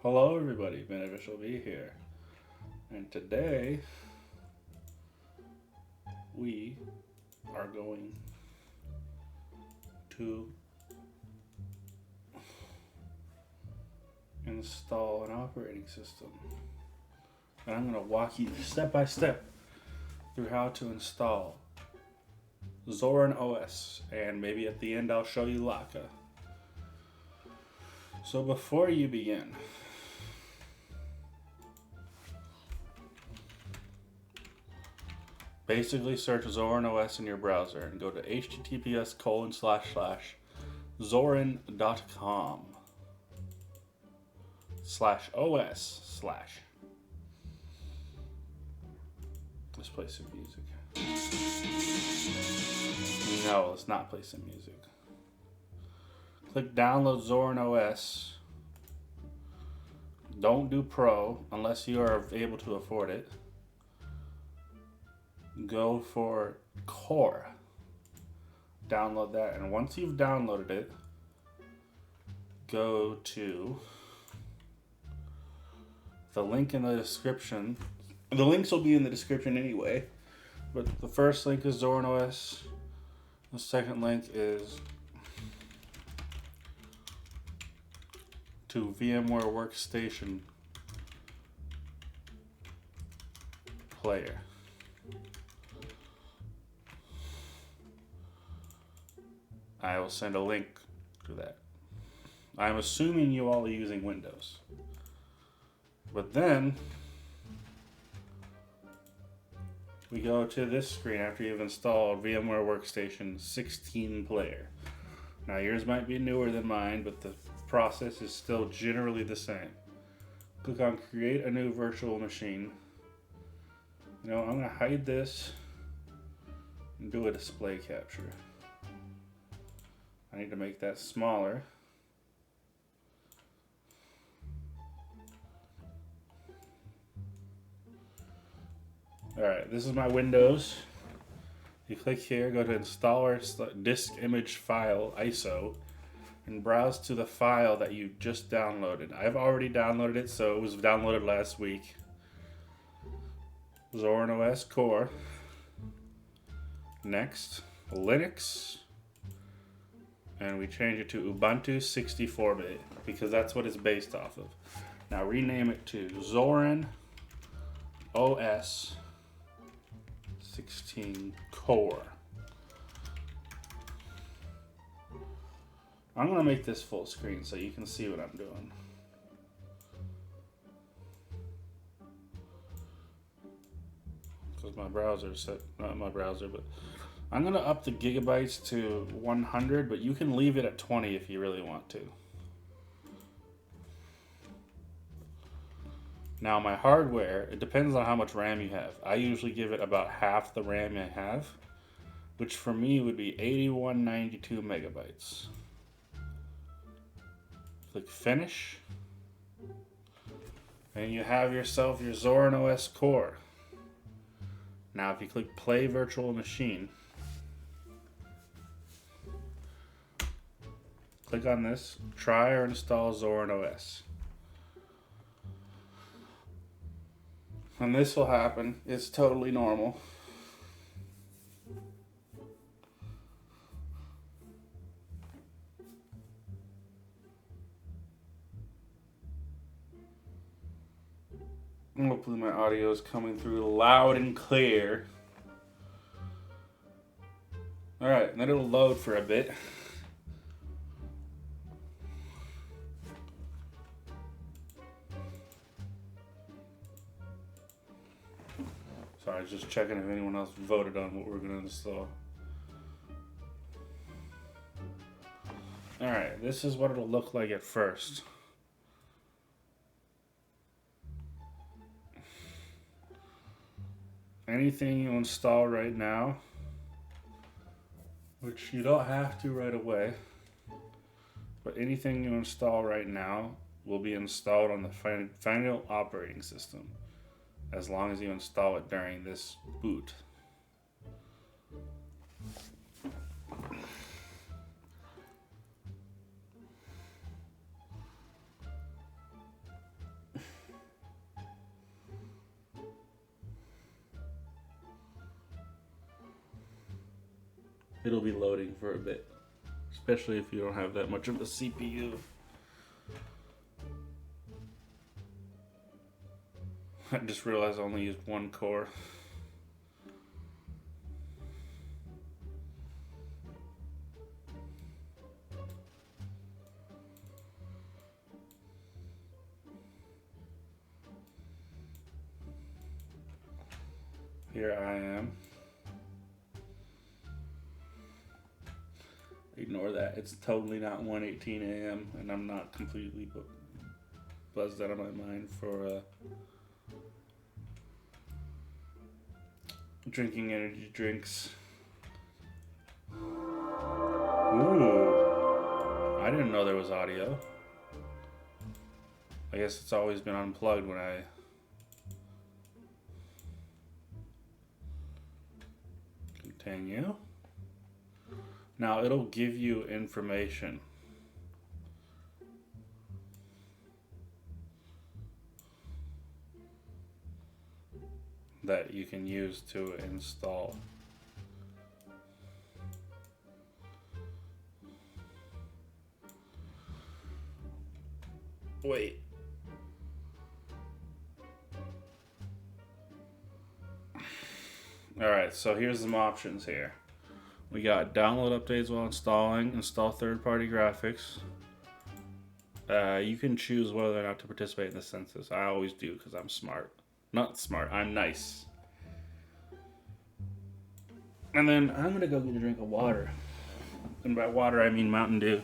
Hello everybody, Beneficial V here. And today we are going to install an operating system. And I'm going to walk you step by step through how to install Zorin OS, and maybe at the end I'll show you Lakka. So before you begin, basically search Zorin OS in your browser and go to https://zorin.com/os/ Let's play some music. No, let's not play some music. Click download Zorin OS. Don't do Pro unless you are able to afford it. Go for Core. Download that, and once you've downloaded it, go to the link in the description. The links will be in the description anyway, but the first link is Zorin OS. The second link is to VMware Workstation Player. I will send a link to that. I'm assuming you all are using Windows. But then we go to this screen after you've installed VMware Workstation 16 Player. Now yours might be newer than mine, but the process is still generally the same. Click on Create a New Virtual Machine. I'm going to hide this and do a display capture. I need to make that smaller. Alright, this is my Windows. You click here, go to Installer Disk Image File ISO, and browse to the file that you just downloaded. I've already downloaded it, so it was downloaded last week. Zorin OS Core. Next, Linux. And we change it to Ubuntu 64-bit because that's what it's based off of. Now rename it to Zorin OS 16 Core. I'm going to make this full screen so you can see what I'm doing. Because my browser set, not my browser, but I'm going to up the gigabytes to 100, but you can leave it at 20 if you really want to. Now my hardware, it depends on how much RAM you have. I usually give it about half the RAM I have, which for me would be 8192 megabytes. Click Finish, and you have yourself your Zorin OS Core. Now if you click Play Virtual Machine, click on this, try or install Zorin OS. And this will happen. It's totally normal. Hopefully my audio is coming through loud and clear. Alright, and then it'll load for a bit. Sorry, I was just checking if anyone else voted on what we're going to install. Alright, this is what it'll look like at first. Anything you install right now, which you don't have to right away, but anything you install right now will be installed on the final operating system, as long as you install it during this boot. It'll be loading for a bit, especially if you don't have that much of a CPU. I just realized I only used one core. Here I am. Ignore that. It's totally not 1:18 a.m. and I'm not completely buzzed out of my mind for drinking energy drinks. Ooh. I didn't know there was audio. I guess it's always been unplugged when I... Continue. Now it'll give you information that you can use to install. Wait. Alright, so here's some options here. We got download updates while installing, install third-party graphics. You can choose whether or not to participate in the census. I always do because I'm smart. Not smart, I'm nice. And then I'm going to go get a drink of water. And by water, I mean Mountain Dew.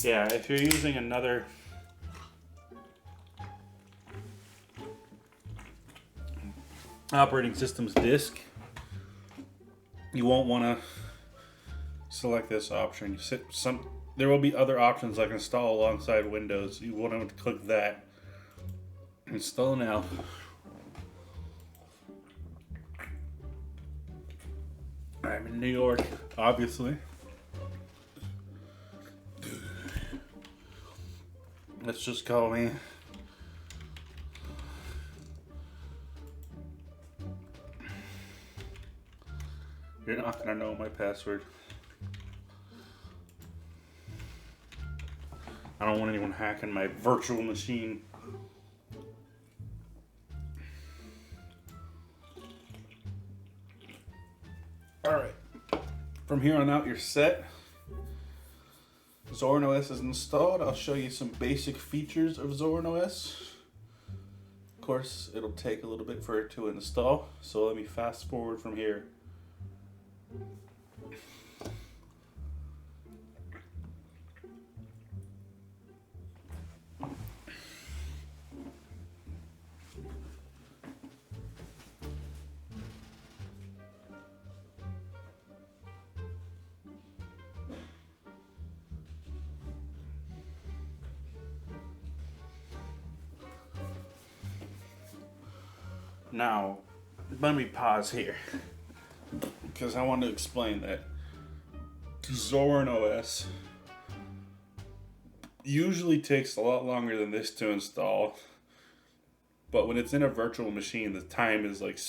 Yeah, if you're using another operating system's disk, you won't want to select this option. There will be other options like install alongside Windows. You won't have to click that. Install now. I'm in New York, obviously. Let's just call me You're not gonna know my password. I don't want anyone hacking my virtual machine. Alright. From here on out, you're set. Zorin OS is installed. I'll show you some basic features of Zorin OS. Of course, it'll take a little bit for it to install, so let me fast forward from here. Now, let me pause here because I want to explain that Zorin OS usually takes a lot longer than this to install, but when it's in a virtual machine, the time is like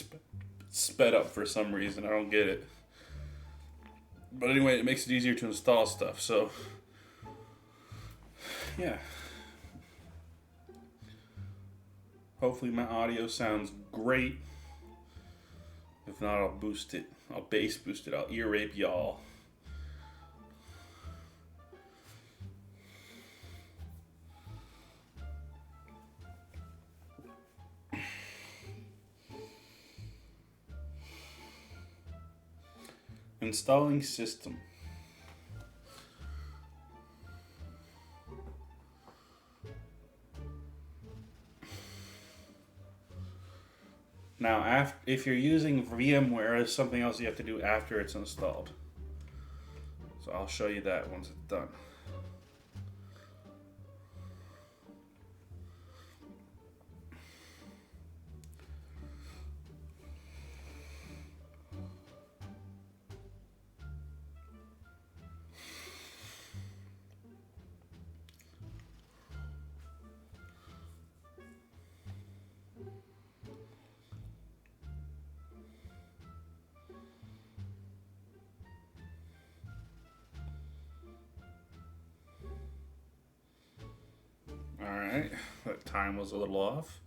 sped up for some reason. I don't get it. But anyway, it makes it easier to install stuff. So, yeah. Hopefully my audio sounds great. If not, I'll boost it. I'll bass boost it. I'll ear rape y'all. Installing system. Now, if you're using VMware, there's something else you have to do after it's installed. So I'll show you that once it's done. Alright, that time was a little off.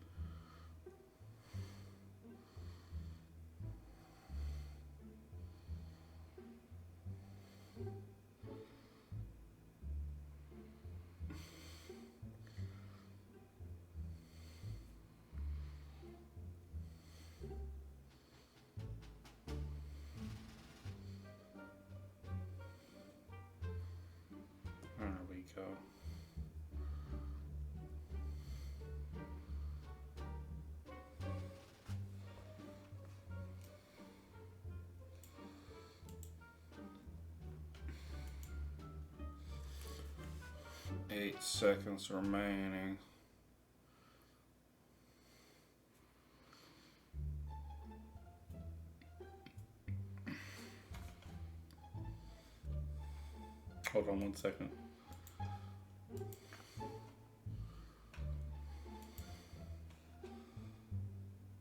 There we go. Eight seconds remaining. Hold on 1 second.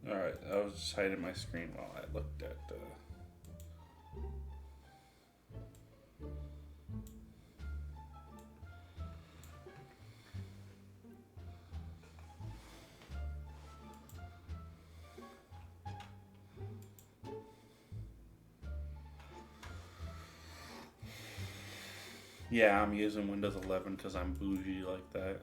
Alright, I was just hiding my screen while I looked at Yeah, I'm using Windows 11 because I'm bougie like that.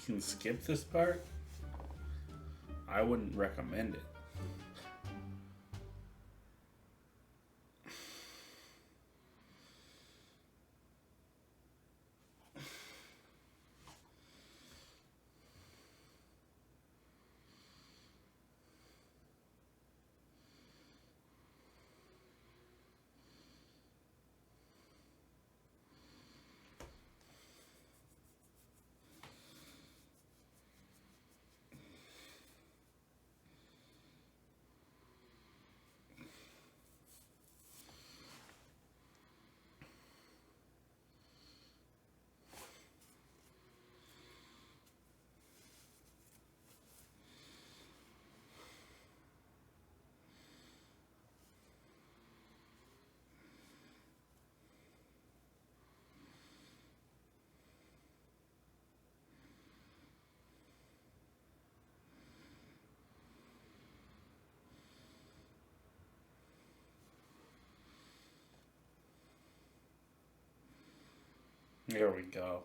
You can skip this part? I wouldn't recommend it. There we go.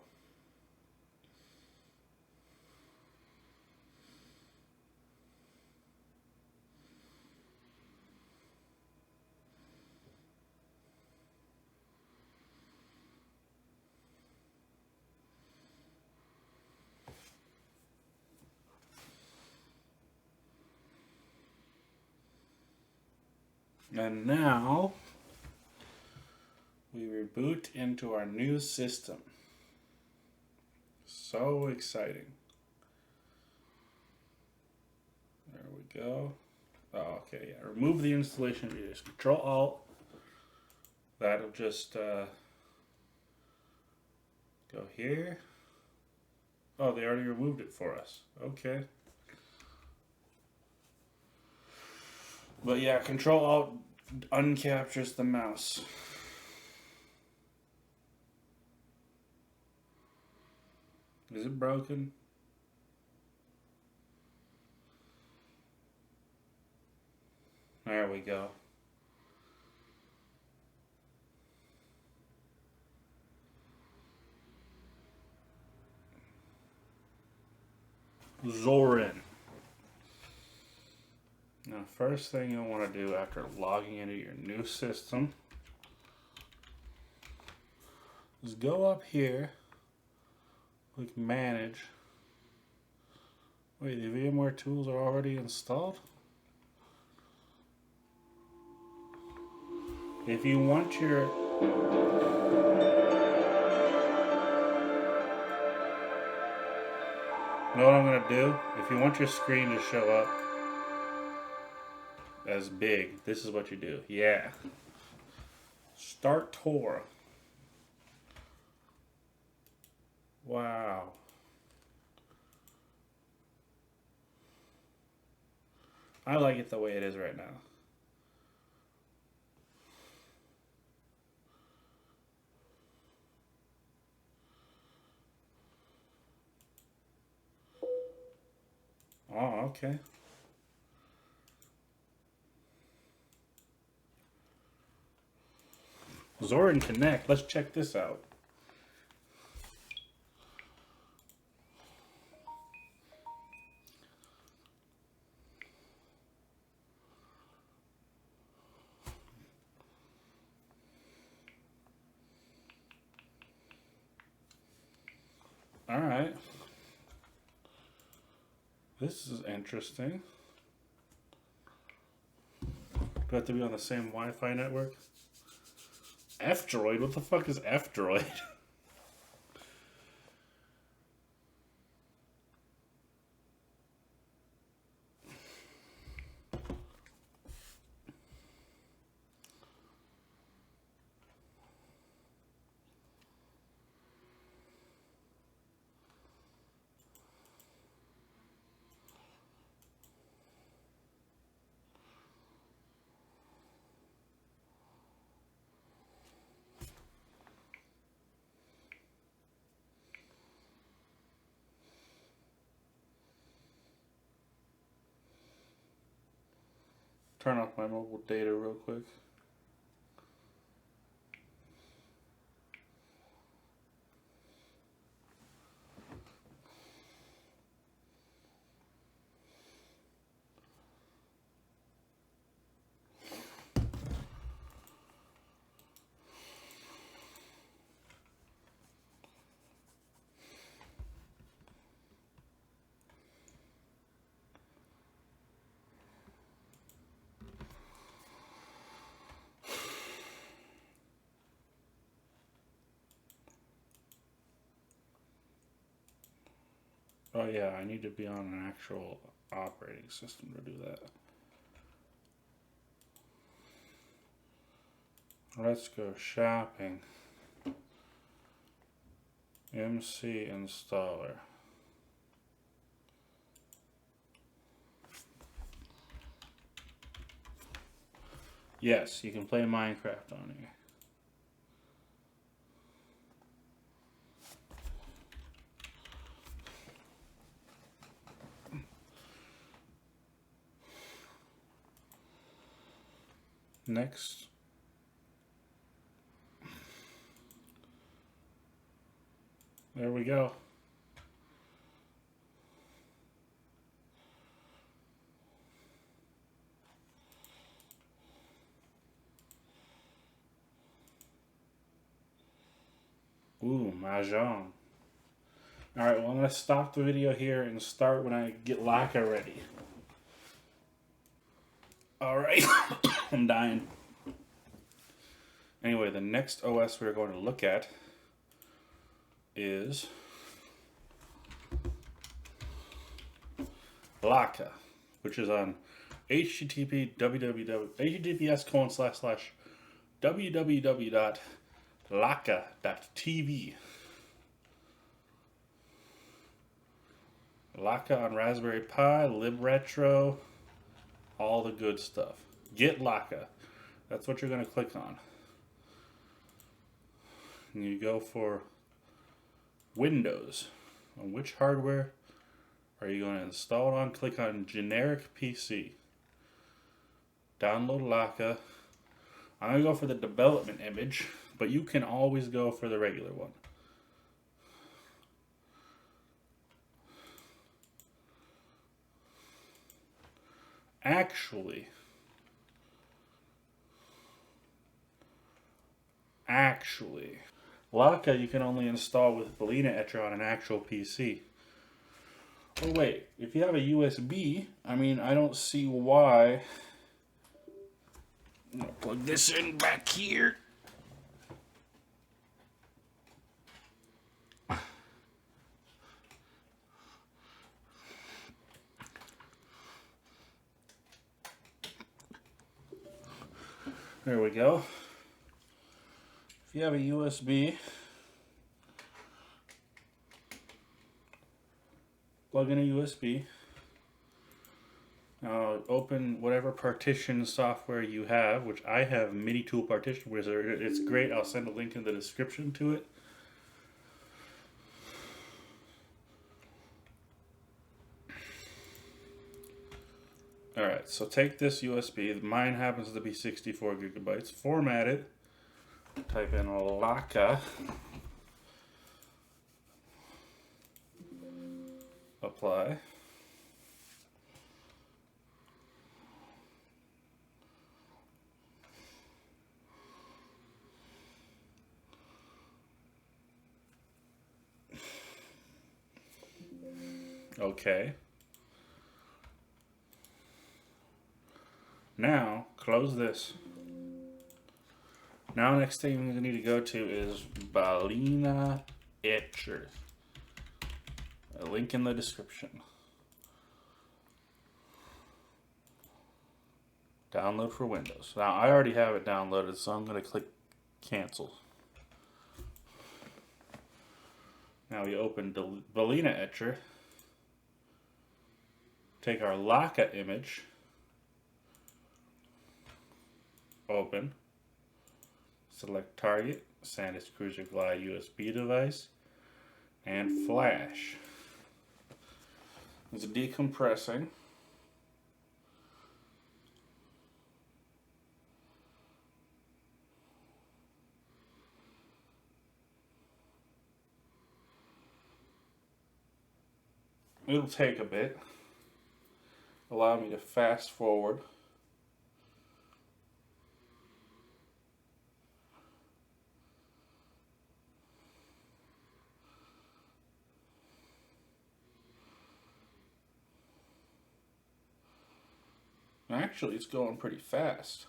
And now we reboot into our new system. So exciting. There we go. Oh, okay, yeah. Remove the installation. You just Control Alt. That'll just go here. Oh, they already removed it for us. Okay. But yeah, Control Alt uncaptures the mouse. Is it broken? There we go. Zorin. Now, first thing you'll want to do after logging into your new system is go up here, click Manage. Wait, the VMware tools are already installed? If you want your... You know what I'm going to do? If you want your screen to show up as big, this is what you do. Yeah. Start tour. Wow. I like it the way it is right now. Oh, okay. Zorin Connect. Let's check this out. All right. This is interesting. Do I have to be on the same Wi-Fi network? F-Droid? What the fuck is F-Droid? Turn off my mobile data real quick. Oh yeah, I need to be on an actual operating system to do that. Let's go shopping. MC installer. Yes, you can play Minecraft on here. Next. There we go. Ooh, Mahjong. Alright, well I'm going to stop the video here and start when I get Lakka ready. Alright, I'm dying. Anyway, the next OS we're going to look at is Lakka, which is on https://www.lakka.tv. Lakka on Raspberry Pi, libretro, all the good stuff. Get Lakka. That's what you're going to click on. And you go for Windows. On which hardware are you going to install it on? Click on Generic PC. Download Lakka. I'm going to go for the development image, but you can always go for the regular one. Actually, Lakka you can only install with Balena Etcher on an actual PC. Oh wait, if you have a USB, I mean, I don't see why. I'm gonna plug this in back here. There we go. If you have a USB, plug in a USB. Now open whatever partition software you have, which I have MIDI Tool Partition Wizard. It's great. I'll send a link in the description to it. Alright, so take this USB. Mine happens to be 64 gigabytes. Format it. Type in Lakka. Apply. Okay. Now, close this. Now, next thing you need to go to is Balena Etcher. A link in the description. Download for Windows. Now, I already have it downloaded, so I'm going to click Cancel. Now, we open Balena Etcher. Take our Lakka image. Open. Select target, SanDisk Cruiser Glide USB device, and flash. It's decompressing. It'll take a bit. Allow me to fast forward. Actually, it's going pretty fast.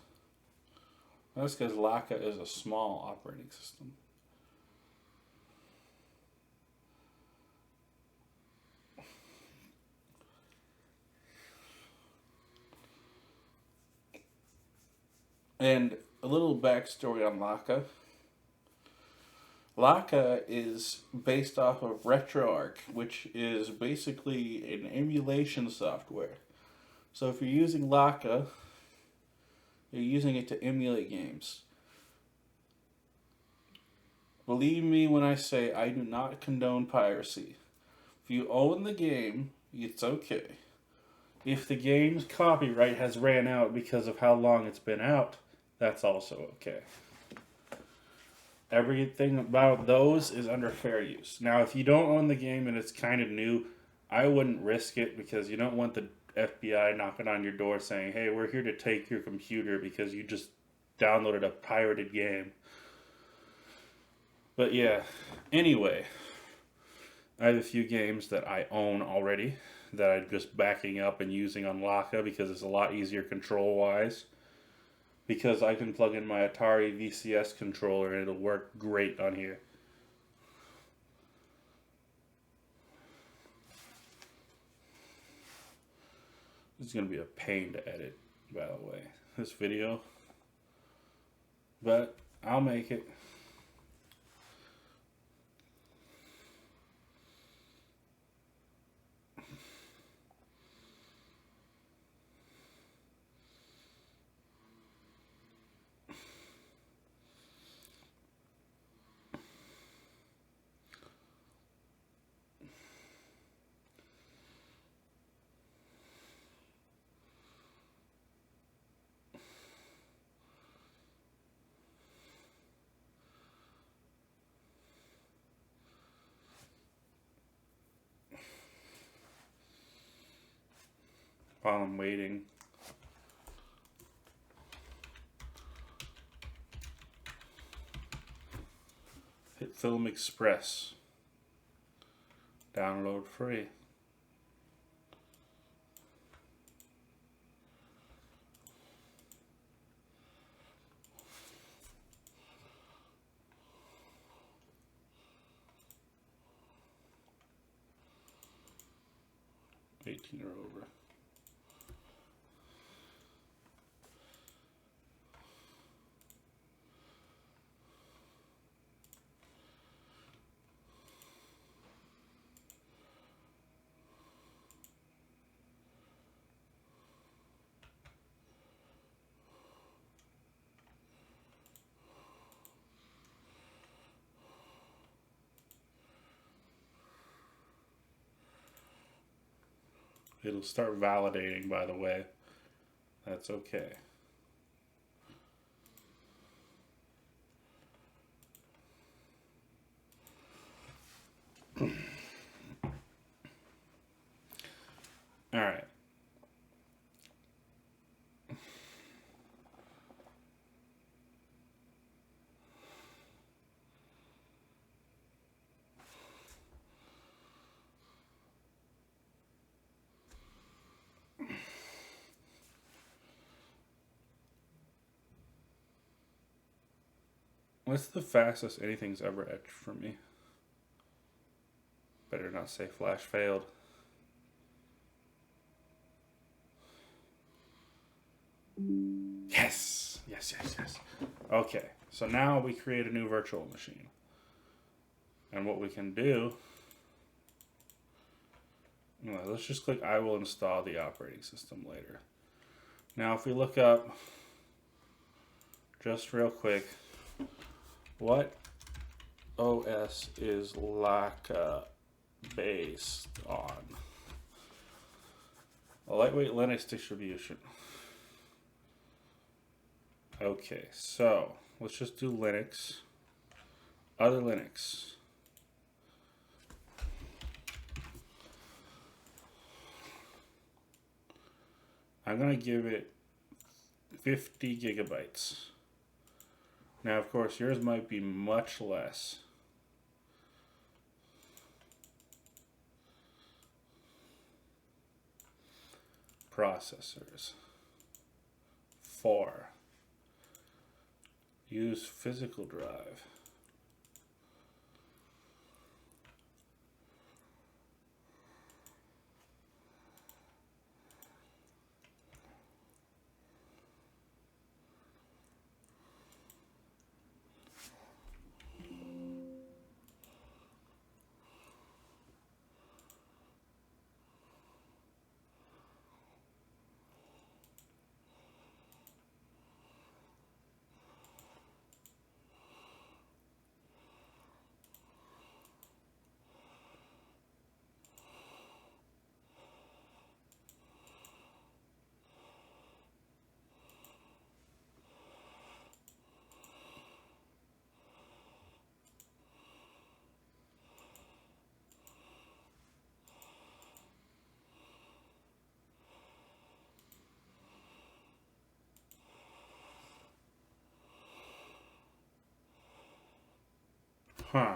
That's because Lakka is a small operating system. And a little backstory on Lakka. Lakka is based off of RetroArch, which is basically an emulation software. So if you're using Lakka, you're using it to emulate games. Believe me when I say I do not condone piracy. If you own the game, it's okay. If the game's copyright has ran out because of how long it's been out, that's also okay. Everything about those is under fair use. Now, if you don't own the game and it's kind of new, I wouldn't risk it because you don't want the FBI knocking on your door saying, hey, we're here to take your computer because you just downloaded a pirated game. But yeah, anyway, I have a few games that I own already that I'm just backing up and using on Lakka because it's a lot easier control-wise. Because I can plug in my Atari VCS controller and it'll work great on here. This is going to be a pain to edit, by the way, this video. But I'll make it. while I'm waiting. Hit Film Express. Download free. $18 or over. It'll start validating, by the way. That's okay. All right. What's the fastest anything's ever etched for me? Better not say flash failed. Yes! Yes, yes, yes. Okay, so now we create a new virtual machine. And what we can do... Well, let's just click I will install the operating system later. Now if we look up, just real quick, what OS is Lakka based on? A lightweight Linux distribution. Okay, so let's just do Linux. Other Linux. I'm going to give it 50 gigabytes. Now, of course, yours might be much less. Processors. 4. Use physical drive. Huh.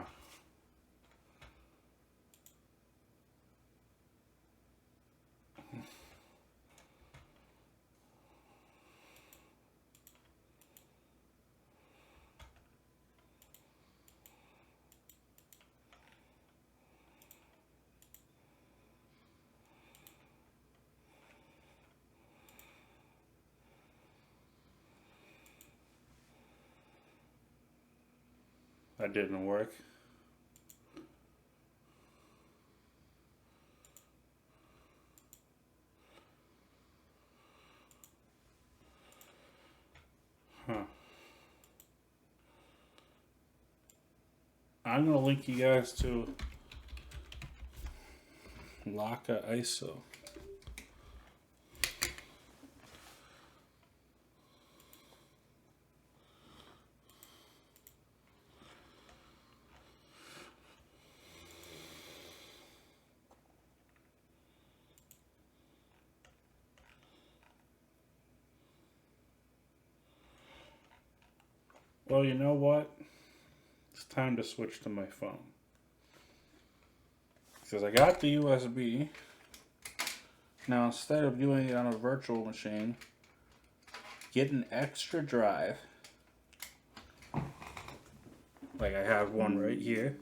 That didn't work. Huh. I'm going to link you guys to Lakka ISO. Well, you know what? It's time to switch to my phone. Because I got the USB. Now, instead of doing it on a virtual machine, get an extra drive. Like I have one right here.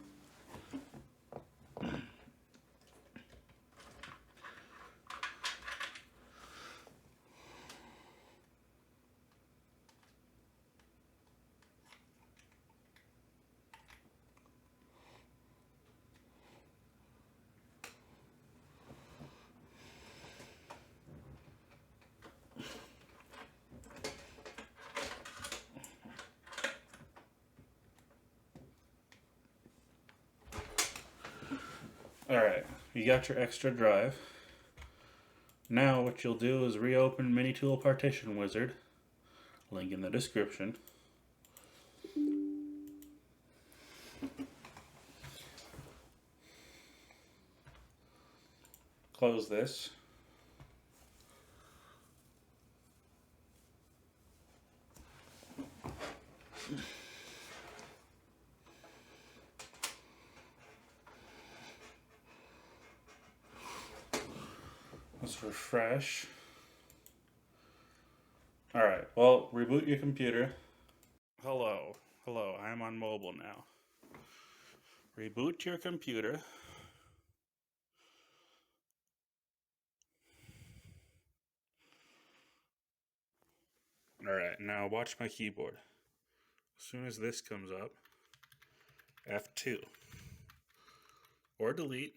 Alright, you got your extra drive. Now what you'll do is reopen Minitool Partition Wizard. Link in the description. Close this. Let's refresh. Alright, well, reboot your computer. Hello, I am on mobile now. Reboot your computer. Alright, now watch my keyboard. As soon as this comes up, F2. Or delete.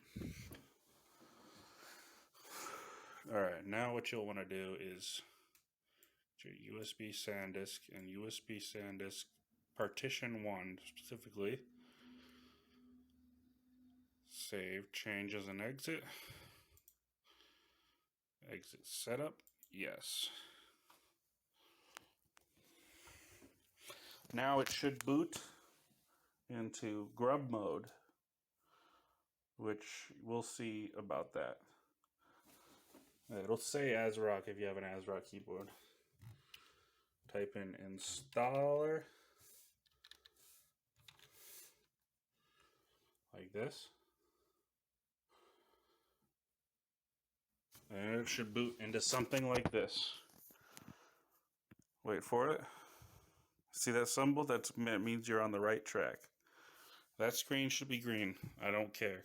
Alright, now what you'll want to do is your USB SanDisk and USB SanDisk partition 1 specifically. Save changes and exit. Exit setup. Yes. Now it should boot into Grub Mode, which we'll see about that. It'll say ASRock if you have an ASRock keyboard. Type in installer like this. And it should boot into something like this. Wait for it. See that symbol? That means you're on the right track. That screen should be green. I don't care.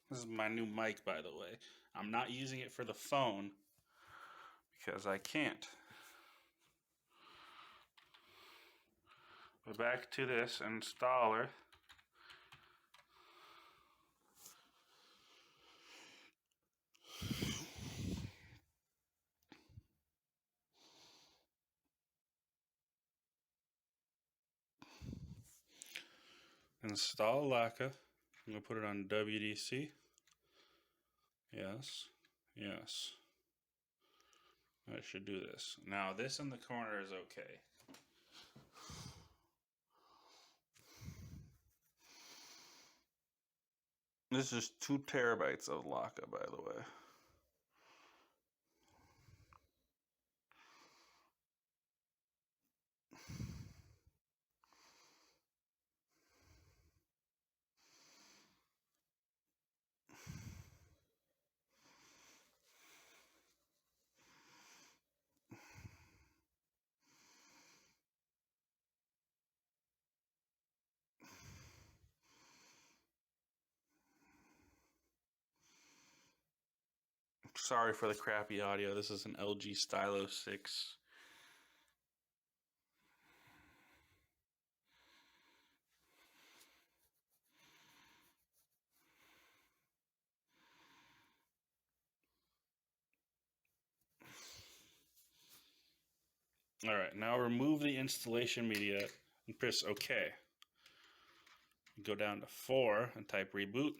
This is my new mic, by the way. I'm not using it for the phone because I can't. But back to this installer. Install Lakka. I'm going to put it on WDC. Yes. Yes. I should do this. Now, this in the corner is okay. This is 2 terabytes of Lakka, by the way. Sorry for the crappy audio. This is an LG Stylo 6. Alright, now remove the installation media and press OK. Go down to 4 and type reboot.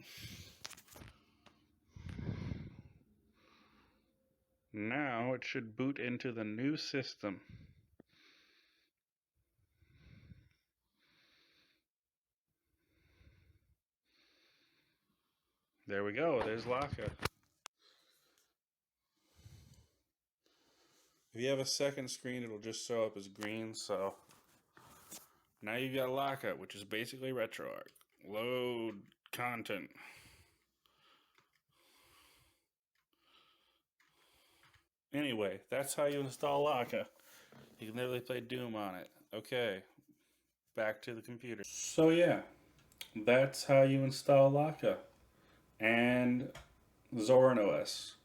Now it should boot into the new system. There we go. There's Lakka. If you have a second screen, it'll just show up as green. So now you've got Lakka, which is basically RetroArch. Load content. Anyway, that's how you install Lakka. You can literally play Doom on it. Okay, back to the computer. So yeah, that's how you install Lakka and Zorin OS.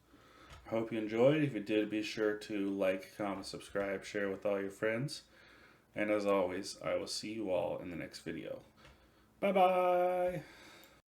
I hope you enjoyed. If you did, be sure to like, comment, subscribe, share with all your friends. And as always, I will see you all in the next video. Bye bye!